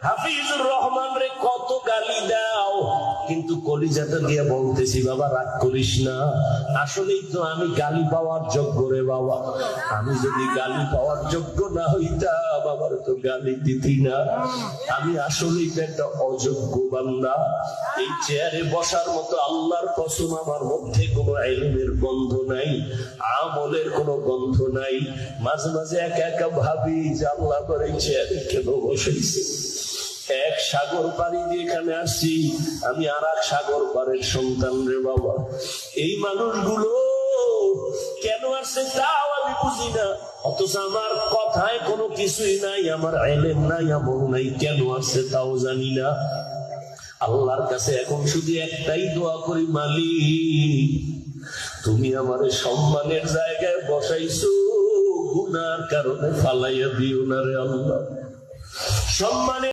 হাফিজুর রহমান রে কত গালি দাও, কিন্তু কলিজাটা দিয়ে বলতেছি বাবা রাগ করিস না, আসলেই তো আমি গালি পাওয়ার যোগ্য রে বাবা। আমি যদি গালি পাওয়ার যোগ্য না হইতাম আমার তো গালি দিতি না। আমি আসলেই তো একটা অযোগ্য বান্দা। এই চেয়ারে বসার মতো আল্লাহর কসম আমার মধ্যে কোনো ইলমের গন্ধ নাই, আমলের কোনো গন্ধ নাই। মাঝে মাঝে একা একা ভাবি যে আল্লাহ করে এই চেয়ারে কেন বসেছে। এক সাগর পাড়ি দিয়ে এখানে আসছি, আমি আর এক সাগর পাড়ের সন্তান রে বাবা। এই মানুষগুলো কেন আসছে তাও আমি বুঝি না, অথচ আমার কথায় কোনো কিছুই নাই, আমার ইলম নাই, আমল নাই, কেন আসছে তাও জানি না। আল্লাহর কাছে এখন শুধু একটাই দোয়া করি, মালিক তুমি আমারে সম্মানের জায়গায় বসাইছো, গুনার কারণে ফালাইয়া দিও না রে আল্লাহ। সম্মানের